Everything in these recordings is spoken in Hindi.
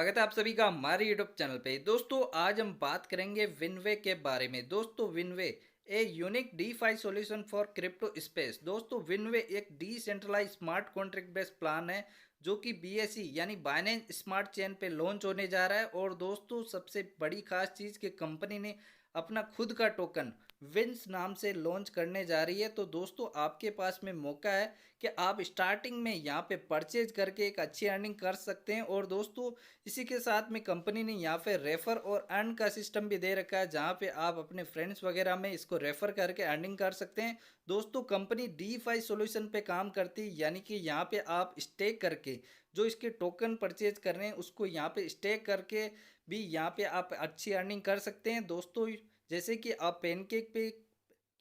स्वागत है आप सभी का हमारे यूट्यूब चैनल पे। दोस्तों आज हम बात करेंगे विनवे के बारे में। दोस्तों Winway a unique DeFi solution for crypto space. दोस्तों विनवे एक decentralise smart contract based plan है जो कि बीएसई यानी बाइनेंस स्मार्ट चेन पे लॉन्च होने जा रहा है। और दोस्तों सबसे बड़ी खास चीज़ कि कंपनी ने अपना खुद का टोकन विंस नाम से लॉन्च करने जा रही है। तो दोस्तों आपके पास में मौका है कि आप स्टार्टिंग में यहाँ पे परचेज करके एक अच्छी अर्निंग कर सकते हैं। और दोस्तों इसी के साथ में कंपनी ने यहाँ पे रेफर और अर्न का सिस्टम भी दे रखा है जहाँ पे आप अपने फ्रेंड्स वगैरह में इसको रेफर करके अर्निंग कर सकते हैं। दोस्तों कंपनी डीफाई सॉल्यूशन पे काम करती है, यानी कि यहाँ पे आप स्टेक करके जो इसके टोकन परचेज कर रहे हैं उसको यहाँ पे स्टेक करके भी यहाँ पे आप अच्छी अर्निंग कर सकते हैं। दोस्तों जैसे कि आप पेनकेक पे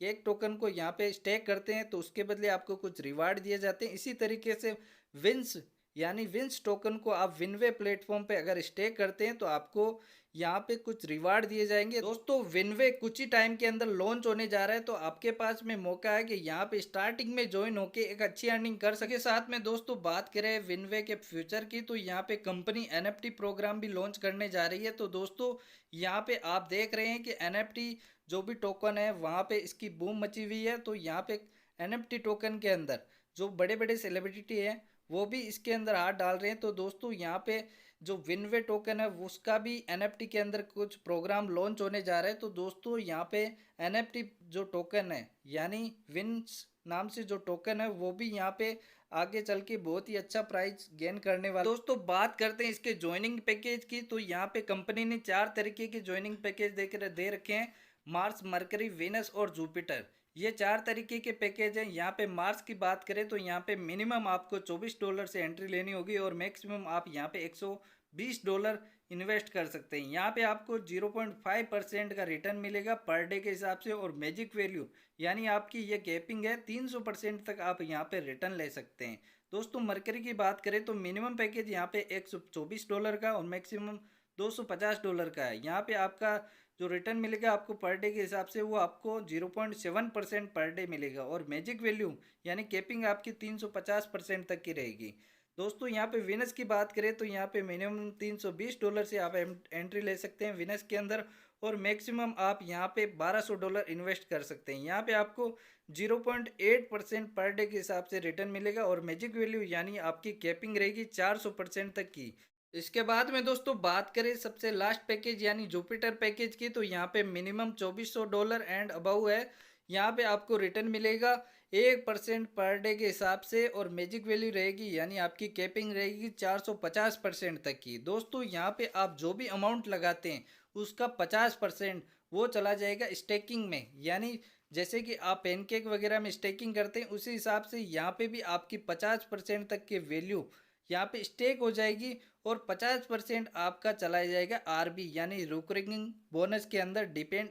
केक टोकन को यहाँ पे स्टेक करते हैं तो उसके बदले आपको कुछ रिवार्ड दिए जाते हैं। इसी तरीके से विंस यानी विंस टोकन को आप विनवे प्लेटफॉर्म पे अगर स्टेक करते हैं तो आपको यहाँ पे कुछ रिवार्ड दिए जाएंगे। दोस्तों विनवे कुछ ही टाइम के अंदर लॉन्च होने जा रहा है, तो आपके पास में मौका है कि यहाँ पे स्टार्टिंग में ज्वाइन होके एक अच्छी अर्निंग कर सके। साथ में दोस्तों बात करें विनवे के फ्यूचर की तो यहाँ पे कंपनी एनएफटी प्रोग्राम भी लॉन्च करने जा रही है। तो दोस्तों यहाँ पे आप देख रहे हैं कि एनएफटी जो भी टोकन है वहाँ पे इसकी बूम मची हुई है। तो यहाँ पे एनएफटी टोकन के अंदर जो बड़े बड़े सेलिब्रिटी है वो भी इसके अंदर हाथ डाल रहे हैं। तो दोस्तों यहाँ पे जो विनवे टोकन है उसका भी एनएफटी के अंदर कुछ प्रोग्राम लॉन्च होने जा रहे हैं। तो दोस्तों यहाँ पे एनएफटी जो टोकन है यानी विंस नाम से जो टोकन है वो भी यहाँ पे आगे चल के बहुत ही अच्छा प्राइस गेन करने वाला। दोस्तों बात करते हैं इसके ज्वाइनिंग पैकेज की, तो यहाँ पे कंपनी ने 4 तरीके के ज्वाइनिंग पैकेज दे रखे हैं। मार्स, मरकरी, वेनस और जुपिटर, ये 4 तरीके के पैकेज हैं। यहाँ पे मार्स की बात करें तो यहाँ पे मिनिमम आपको $24 से एंट्री लेनी होगी और मैक्सिमम आप यहाँ पे $120 इन्वेस्ट कर सकते हैं। यहाँ पे आपको 0.5% का रिटर्न मिलेगा पर डे के हिसाब से। और मैजिक वैल्यू यानी आपकी ये कैपिंग है 300% तक आप यहाँ पे रिटर्न ले सकते हैं। दोस्तों मरकरी की बात करें तो मिनिमम पैकेज यहाँ पे $124 का और मैक्सिमम $250 का है। यहाँ पे आपका जो रिटर्न मिलेगा आपको पर डे के हिसाब से वो आपको 0.7% पर डे मिलेगा। और मैजिक वैल्यू यानी कैपिंग आपकी 350% तक की रहेगी। दोस्तों यहाँ पे विनस की बात करें तो यहाँ पे मिनिमम $320 से आप एंट्री ले सकते हैं विनस के अंदर और मैक्सिमम आप यहाँ पे $1200 इन्वेस्ट कर सकते हैं। यहाँ पे आपको 0.8% पर डे के हिसाब से रिटर्न मिलेगा और मैजिक वैल्यू यानी आपकी कैपिंग रहेगी 400% तक की। इसके बाद में दोस्तों बात करें सबसे लास्ट पैकेज यानी जुपिटर पैकेज की, तो यहाँ पे मिनिमम $2400 एंड अबव है। यहाँ पे आपको रिटर्न मिलेगा 1% पर डे के हिसाब से और मैजिक वैल्यू रहेगी यानी आपकी कैपिंग रहेगी 450% तक की। दोस्तों यहाँ पे आप जो भी अमाउंट लगाते हैं उसका 50% वो चला जाएगा स्टेकिंग में। यानी जैसे कि आप पेनकेक वगैरह में स्टेकिंग करते हैं उसी हिसाब से यहाँ पे भी आपकी 50% तक की वैल्यू यहाँ पे स्टेक हो जाएगी और 50% आपका चला जाएगा आरबी यानी रिकरिंग बोनस के अंदर, depend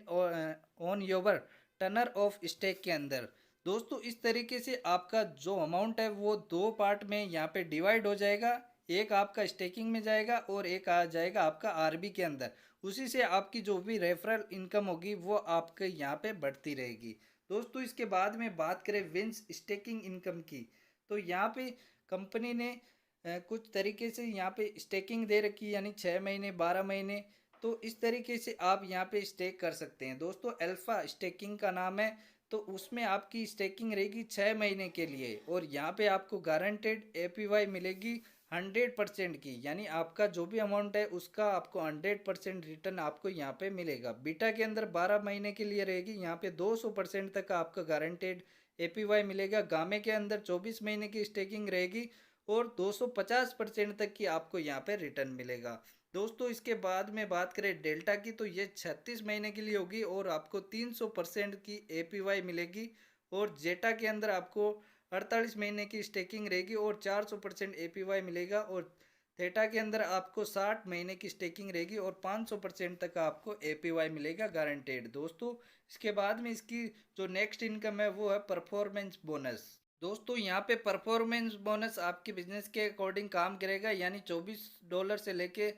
on your tenure of stake के अंदर। दोस्तों इस तरीके से आपका जो अमाउंट है वो 2 पार्ट में यहाँ पे डिवाइड हो जाएगा। एक आपका स्टेकिंग में जाएगा और एक आ जाएगा आपका आरबी के अंदर। उसी से आपकी जो भी रेफरल इनकम होगी वो आपके यहाँ पे बढ़ती रहेगी। दोस्तों इसके बाद में बात करें विंस स्टेकिंग इनकम की, तो यहाँ पे कंपनी ने कुछ तरीके से यहाँ पे स्टेकिंग दे रखी है यानी 6 महीने 12 महीने। तो इस तरीके से आप यहाँ पे स्टेक कर सकते हैं। दोस्तों अल्फ़ा स्टेकिंग का नाम है, तो उसमें आपकी स्टेकिंग रहेगी 6 महीने के लिए और यहाँ पे आपको गारंटेड एपीवाई मिलेगी 100% की। यानी आपका जो भी अमाउंट है उसका आपको 100% रिटर्न आपको यहाँ पे मिलेगा। बीटा के अंदर 12 महीने के लिए रहेगी, यहाँ पे 200% तक का आपका गारंटेड एपीवाई मिलेगा। गामे के अंदर 24 महीने की स्टेकिंग रहेगी और 250% तक की आपको यहाँ पे रिटर्न मिलेगा। दोस्तों इसके बाद में बात करें डेल्टा की, तो ये 36 महीने के लिए होगी और आपको 300% की एपीवाई मिलेगी। और जेटा के अंदर आपको 48 महीने की स्टेकिंग रहेगी और 400% एपीवाई मिलेगा। और थेटा के अंदर आपको 60 महीने की स्टेकिंग रहेगी और 500% तक आपको एपीवाई मिलेगा गारंटेड। दोस्तों इसके बाद में इसकी जो नेक्स्ट इनकम है वो है परफॉर्मेंस बोनस। दोस्तों यहाँ पे परफॉर्मेंस बोनस आपके बिजनेस के अकॉर्डिंग काम करेगा, यानी $24 से लेके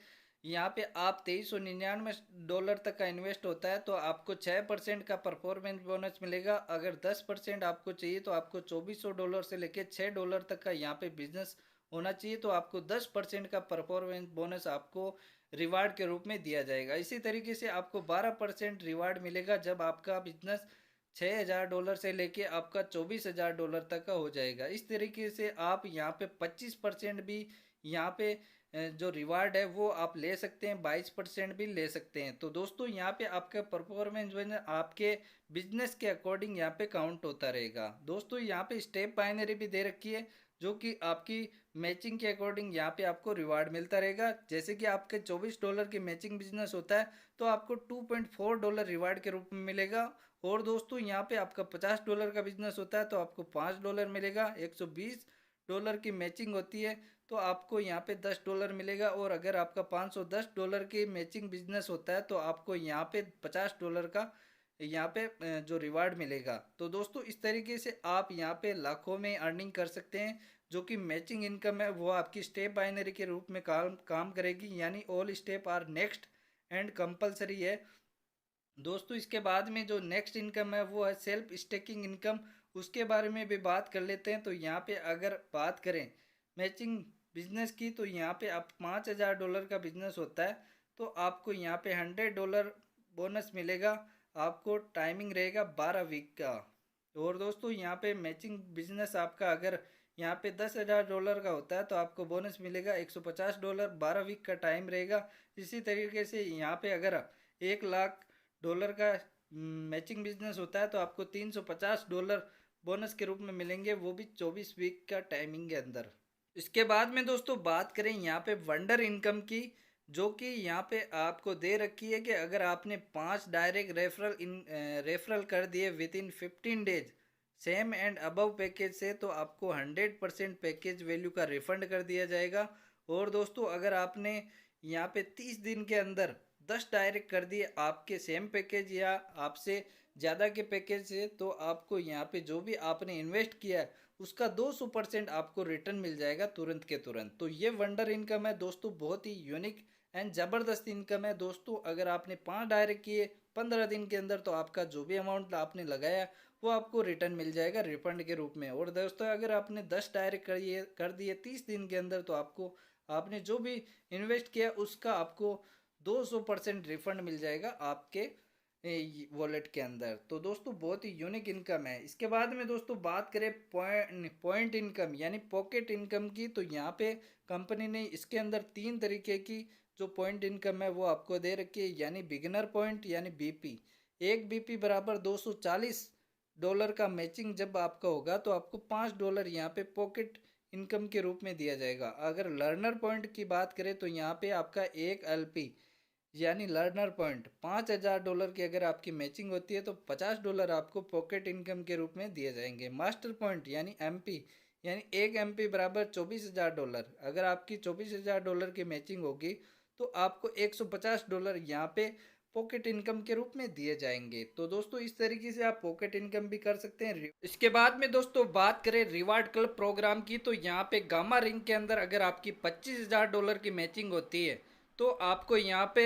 यहाँ पे आप $2399 तक का इन्वेस्ट होता है तो आपको 6% का परफॉर्मेंस बोनस मिलेगा। अगर 10% आपको चाहिए तो आपको $2400 से लेके $6 तक का यहाँ पे बिजनेस होना चाहिए, तो आपको 10% का परफॉर्मेंस बोनस आपको रिवार्ड के रूप में दिया जाएगा। इसी तरीके से आपको 12% रिवार्ड मिलेगा जब आपका बिजनेस $6,000 से लेके आपका $24,000 तक का हो जाएगा। इस तरीके से आप यहाँ पे 25% भी यहाँ पे जो रिवार्ड है वो आप ले सकते हैं, 22% भी ले सकते हैं। तो दोस्तों यहाँ पे आपका परफॉर्मेंस आपके बिजनेस के अकॉर्डिंग यहाँ पे काउंट होता रहेगा। दोस्तों यहाँ पे स्टेप बाइनरी भी दे रखी है जो कि आपकी मैचिंग के अकॉर्डिंग यहाँ पे आपको रिवार्ड मिलता रहेगा। जैसे कि आपके $24 की मैचिंग बिजनेस होता है तो आपको $2.4 रिवार्ड के रूप में मिलेगा। और दोस्तों यहाँ पे आपका $50 का बिजनेस होता है तो आपको $5 मिलेगा। $120 की मैचिंग होती है तो आपको यहाँ पे $10 मिलेगा। और अगर आपका $510 की मैचिंग बिजनेस होता है तो आपको यहाँ पे $50 का यहाँ पे जो रिवार्ड मिलेगा। तो दोस्तों इस तरीके से आप यहाँ पे लाखों में अर्निंग कर सकते हैं। जो कि मैचिंग इनकम है वो आपकी स्टेप बाइनरी के रूप में काम करेगी, यानी all step are next and compulsory है। दोस्तों इसके बाद में जो नेक्स्ट इनकम है वो है सेल्फ स्टेकिंग इनकम। उसके बारे में भी बात कर लेते हैं। तो यहाँ पे अगर बात करें मैचिंग बिजनेस की तो यहाँ पे आप $5,000 का बिजनेस होता है तो आपको यहाँ पे $100 बोनस मिलेगा। आपको टाइमिंग रहेगा 12 वीक का। और दोस्तों यहाँ पे मैचिंग बिजनेस आपका अगर यहाँ पे $10,000 का होता है तो आपको बोनस मिलेगा $150, 12 वीक का टाइम रहेगा। इसी तरीके से यहाँ पे अगर $1,00,000 का मैचिंग बिजनेस होता है तो आपको $350 बोनस के रूप में मिलेंगे, वो भी 24 वीक का टाइमिंग के अंदर। इसके बाद में दोस्तों बात करें यहाँ पे वंडर इनकम की, जो कि यहाँ पे आपको दे रखी है कि अगर आपने 5 डायरेक्ट रेफरल कर दिए with in 15 days same and above package से तो आपको 100% पैकेज वैल्यू का रिफंड कर दिया जाएगा। और दोस्तों अगर आपने यहाँ पे 30 दिन के अंदर 10 डायरेक्ट कर दिए आपके सेम पैकेज या आपसे ज़्यादा के पैकेज से तो आपको यहाँ पे जो भी आपने इन्वेस्ट किया है उसका 200% आपको रिटर्न मिल जाएगा तुरंत के तुरंत। तो ये वंडर इनकम है दोस्तों, बहुत ही यूनिक एंड ज़बरदस्त इनकम है। दोस्तों अगर आपने 5 डायरेक्ट किए 15 दिन के अंदर तो आपका जो भी अमाउंट आपने लगाया वो आपको रिटर्न मिल जाएगा रिफंड के रूप में। और दोस्तों अगर आपने 10 डायरेक्ट कर दिए 30 दिन के अंदर तो आपको आपने जो भी इन्वेस्ट किया उसका आपको 200% रिफंड मिल जाएगा आपके वॉलेट के अंदर। तो दोस्तों बहुत ही यूनिक इनकम है। इसके बाद में दोस्तों बात करें पॉइंट इनकम यानी पॉकेट इनकम की, तो यहाँ पे कंपनी ने इसके अंदर 3 तरीके की जो पॉइंट इनकम है वो आपको दे रखी है, यानी बिगिनर पॉइंट यानी बीपी। एक बीपी बराबर $240 का मैचिंग जब आपका होगा तो आपको $5 यहाँ पे पॉकेट इनकम के रूप में दिया जाएगा। अगर लर्नर पॉइंट की बात करें तो यहाँ पे आपका एक एलपी यानी लर्नर पॉइंट $5,000 की अगर आपकी मैचिंग होती है तो $50 आपको पॉकेट इनकम के रूप में दिए जाएंगे। मास्टर पॉइंट यानी एमपी यानी एक एमपी बराबर $24,000। अगर आपकी $24,000 की मैचिंग होगी तो आपको $150 यहाँ पे पॉकेट इनकम के रूप में दिए जाएंगे। तो दोस्तों इस तरीके से आप पॉकेट इनकम भी कर सकते हैं। इसके बाद में दोस्तों बात करें रिवार्ड क्लब प्रोग्राम की, तो यहाँ पे गामा रिंग के अंदर अगर आपकी $25,000 की मैचिंग होती है तो आपको यहाँ पे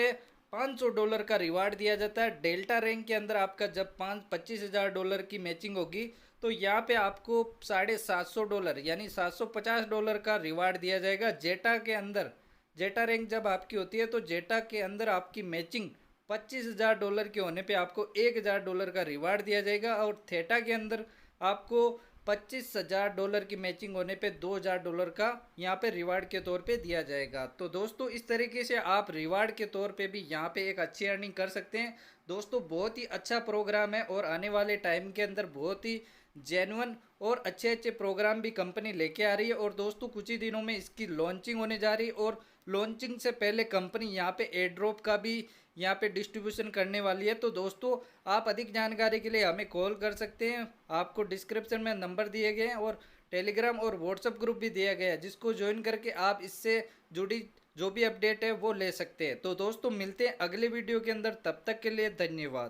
$500 का रिवार्ड दिया जाता है। डेल्टा रैंक के अंदर आपका जब $25,000 की मैचिंग होगी तो यहाँ पे आपको $750 यानी $750 का रिवार्ड दिया जाएगा। जेटा के अंदर जेटा रैंक जब आपकी होती है तो जेटा के अंदर आपकी मैचिंग $25,000 के होने पे आपको $1,000 का रिवार्ड दिया जाएगा। और थेटा के अंदर आपको $25,000 की मैचिंग होने पे $2,000 का यहाँ पे रिवार्ड के तौर पे दिया जाएगा। तो दोस्तों इस तरीके से आप रिवार्ड के तौर पे भी यहाँ पे एक अच्छी अर्निंग कर सकते हैं। दोस्तों बहुत ही अच्छा प्रोग्राम है और आने वाले टाइम के अंदर बहुत ही जेन्युइन और अच्छे अच्छे प्रोग्राम भी कंपनी लेके आ रही है। और दोस्तों कुछ ही दिनों में इसकी लॉन्चिंग होने जा रही है और लॉन्चिंग से पहले कंपनी यहाँ पे एयर ड्रॉप का भी यहाँ पे डिस्ट्रीब्यूशन करने वाली है। तो दोस्तों आप अधिक जानकारी के लिए हमें कॉल कर सकते हैं। आपको डिस्क्रिप्शन में नंबर दिए गए हैं और टेलीग्राम और व्हाट्सएप ग्रुप भी दिया गया है जिसको ज्वाइन करके आप इससे जुड़ी जो भी अपडेट है वो ले सकते हैं। तो दोस्तों मिलते हैं अगले वीडियो के अंदर, तब तक के लिए धन्यवाद।